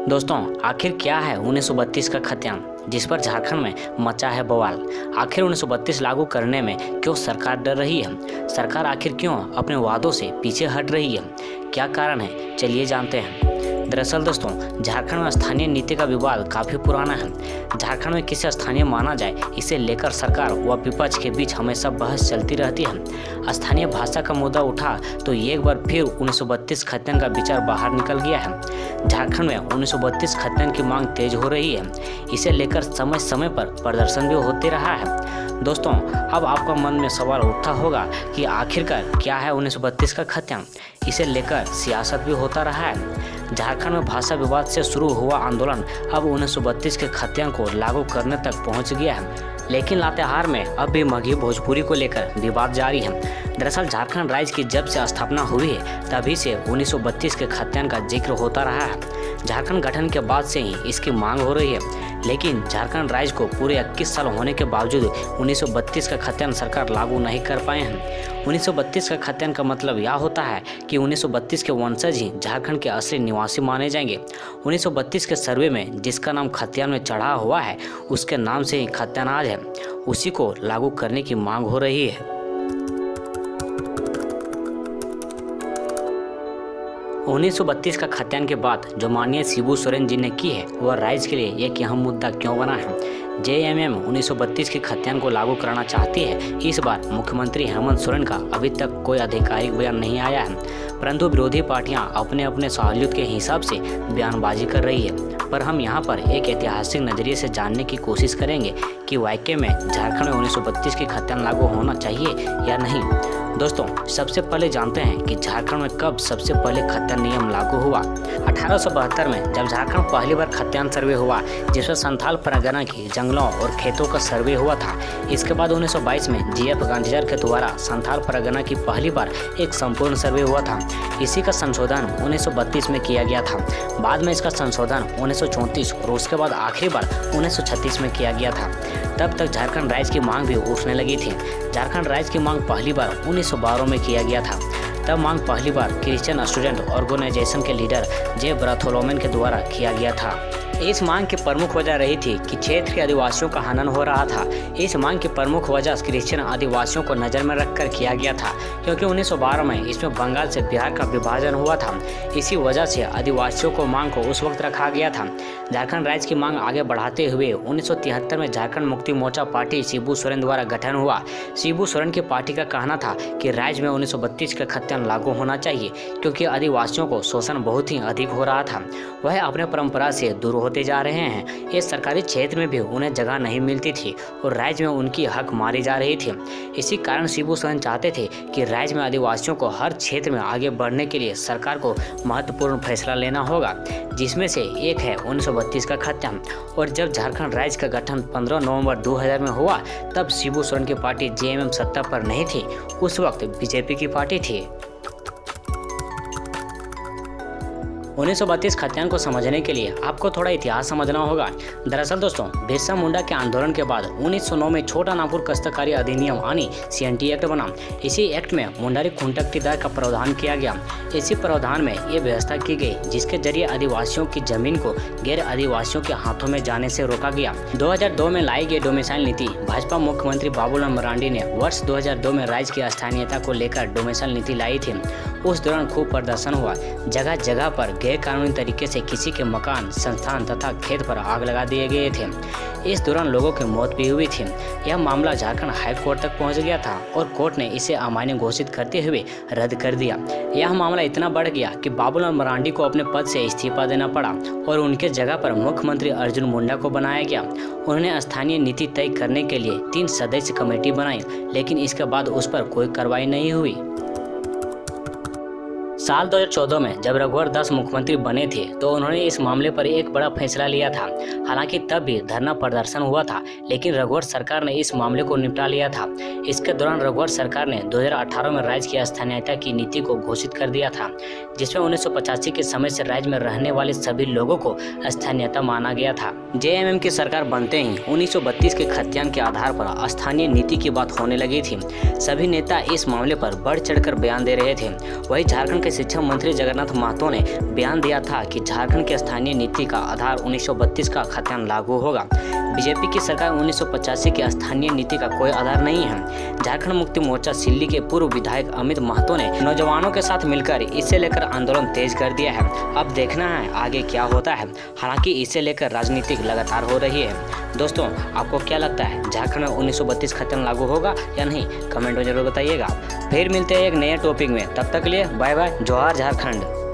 दोस्तों, आखिर क्या है 1932 का खतियान जिस पर झारखंड में मचा है बवाल। आखिर 1932 लागू करने में क्यों सरकार डर रही है? सरकार आखिर क्यों अपने वादों से पीछे हट रही है? क्या कारण है, चलिए जानते हैं। दरअसल दोस्तों, झारखंड में स्थानीय नीति का विवाद काफ़ी पुराना है। झारखंड में किसे स्थानीय माना जाए, इसे लेकर सरकार व विपक्ष के बीच हमेशा बहस चलती रहती है। स्थानीय भाषा का मुद्दा उठा तो एक बार फिर 1932 खतियान का विचार बाहर निकल गया है। झारखंड में 1932 खतियान की मांग तेज हो रही है। इसे लेकर समय समय पर प्रदर्शन भी होते रहा है। दोस्तों, अब आपका मन में सवाल उठता होगा कि आखिरकार क्या है 1932 का खतियान। इसे लेकर सियासत भी होता रहा है। झारखंड में भाषा विवाद से शुरू हुआ आंदोलन अब 1932 के खतियान को लागू करने तक पहुंच गया है। लेकिन लातेहार में अब भी मगही भोजपुरी को लेकर विवाद जारी है। दरअसल झारखंड राज्य की जब से स्थापना हुई है तभी से 1932 के खतियान का जिक्र होता रहा है। झारखंड गठन के बाद से ही इसकी मांग हो रही है। लेकिन झारखंड राज्य को पूरे 21 साल होने के बावजूद 1932 का खतियान सरकार लागू नहीं कर पाए हैं। 1932 का खतियान का मतलब यह होता है कि 1932 के वंशज ही झारखंड के असली निवासी माने जाएंगे। 1932 के सर्वे में जिसका नाम खतियान में चढ़ा हुआ है उसके नाम से ही खतियान आज है, उसी को लागू करने की मांग हो रही है। 1932 का खतियान के बाद जो माननीय शिबू सोरेन जी ने की है वह राज्य के लिए एक अहम मुद्दा क्यों बना है। जेएमएम 1932 के खतियान को लागू कराना चाहती है। इस बार मुख्यमंत्री हेमंत सोरेन का अभी तक कोई आधिकारिक बयान नहीं आया है, परंतु विरोधी पार्टियां अपने अपने सहूलियत के हिसाब से बयानबाजी कर रही है। पर हम यहां पर एक ऐतिहासिक नज़रिए से जानने की कोशिश करेंगे कि वाकई में झारखंड में 1932 की खतियान लागू होना चाहिए या नहीं। दोस्तों, सबसे पहले जानते हैं कि झारखंड में कब सबसे पहले खतियान नियम लागू हुआ। 1872 में जब झारखंड पहली बार खतियान सर्वे हुआ, जिसमें संथाल परगना की जंगलों और खेतों का सर्वे हुआ था। इसके बाद 1922 में जीएफ गांधीधर के द्वारा संथाल परगना की पहली बार एक संपूर्ण सर्वे हुआ था। इसी का संशोधन 1932 में किया गया था। बाद में इसका संशोधन 1934 और उसके बाद आखिरी बार 1936 में किया गया था। तब तक झारखंड राज्य की मांग भी उठने लगी थी। झारखंड राज्य की मांग पहली बार 1912 में किया गया था। तब मांग पहली बार क्रिश्चियन स्टूडेंट ऑर्गेनाइजेशन के लीडर जे बार्थोलोमेव के द्वारा किया गया था। इस मांग की प्रमुख वजह रही थी कि क्षेत्र के आदिवासियों का हनन हो रहा था। इस मांग की प्रमुख वजह क्रिश्चियन आदिवासियों को नज़र में रखकर किया गया था, क्योंकि 1912 में इसमें बंगाल से बिहार का विभाजन हुआ था। इसी वजह से आदिवासियों को मांग को उस वक्त रखा गया था। झारखंड राज्य की मांग आगे बढ़ाते हुए 1973 में झारखंड मुक्ति मोर्चा पार्टी शिबू सोरेन द्वारा गठन हुआ। शिबू सोरेन की पार्टी का कहना था कि राज्य में 1932 का खतियान लागू होना चाहिए, क्योंकि आदिवासियों को शोषण बहुत ही अधिक हो रहा था। वह अपने परंपरा से दूर होते जा रहे हैं। इस सरकारी क्षेत्र में भी उन्हें जगह नहीं मिलती थी और राज्य में उनकी हक मारी जा रही थी। इसी कारण शिबू सोरेन चाहते थे कि राज्य में आदिवासियों को हर क्षेत्र में आगे बढ़ने के लिए सरकार को महत्वपूर्ण फैसला लेना होगा, जिसमें से एक है 1932 का खतियान। और जब झारखंड राज्य का गठन 15 नवंबर 2000 में हुआ, तब शिबू सोरेन की पार्टी जेएमएम सत्ता पर नहीं थी। उस वक्त बीजेपी की पार्टी थी। 1932 खतियान को समझने के लिए आपको थोड़ा इतिहास समझना होगा। दरअसल दोस्तों, बिरसा मुंडा के आंदोलन के बाद 1909 में छोटा नागपुर काश्तकारी अधिनियम यानी सीएनटी एक्ट बना। इसी एक्ट में मुंडारी खुंटक दर का प्रावधान किया गया। इसी प्रावधान में ये व्यवस्था की गई जिसके जरिए आदिवासियों की जमीन को गैर आदिवासियों के हाथों में जाने से रोका गया। 2002 में लाई गई डोमिसाइल नीति भाजपा मुख्यमंत्री बाबूलाल मरांडी ने वर्ष 2002 में राज्य की स्थानीयता को लेकर डोमिसाइल नीति लाई थी। उस दौरान खूब प्रदर्शन हुआ। जगह जगह पर गैर कानूनी तरीके से किसी के मकान, संस्थान तथा खेत पर आग लगा दिए गए थे। इस दौरान लोगों की मौत भी हुई थी। यह मामला झारखंड हाई कोर्ट तक पहुंच गया था और कोर्ट ने इसे अमान्य घोषित करते हुए रद्द कर दिया। यह मामला इतना बढ़ गया कि बाबूलाल मरांडी को अपने पद से इस्तीफा देना पड़ा और उनके जगह पर मुख्यमंत्री अर्जुन मुंडा को बनाया गया। उन्होंने स्थानीय नीति तय करने के लिए 3 सदस्य कमेटी बनाई, लेकिन इसके बाद उस पर कोई कार्रवाई नहीं हुई। साल 2014 में जब रघुवर दास मुख्यमंत्री बने थे तो उन्होंने इस मामले पर एक बड़ा फैसला लिया था। हालांकि तब भी धरना प्रदर्शन हुआ था, लेकिन रघुवर सरकार ने इस मामले को निपटा लिया था। इसके दौरान रघुवर सरकार ने 2018 में राज्य की स्थानीयता की नीति को घोषित कर दिया था, जिसमें 1985 के समय से राज्य में रहने वाले सभी लोगों को स्थानीयता माना गया था। जेएमएम की सरकार बनते ही 1932 के खतियान के आधार पर स्थानीय नीति की बात होने लगी थी। सभी नेता इस मामले पर बढ़ चढ़कर बयान दे रहे थे। वही झारखंड के शिक्षा मंत्री जगन्नाथ महतो ने बयान दिया था कि झारखंड की स्थानीय नीति का आधार 1932 का खाद्यान्न लागू होगा। बीजेपी की सरकार 1985 की स्थानीय नीति का कोई आधार नहीं है। झारखंड मुक्ति मोर्चा सिल्ली के पूर्व विधायक अमित महतो ने नौजवानों के साथ मिलकर इसे लेकर आंदोलन तेज कर दिया है। अब देखना है आगे क्या होता है। हालांकि इसे लेकर राजनीति लगातार हो रही है। दोस्तों, आपको क्या लगता है झारखंड में 1932 खाद्यान्न लागू होगा या नहीं? कमेंट में जरूर बताइएगा। फिर मिलते हैं एक नए टॉपिक में। तब तक के लिए बाय बाय। जोहार झारखंड।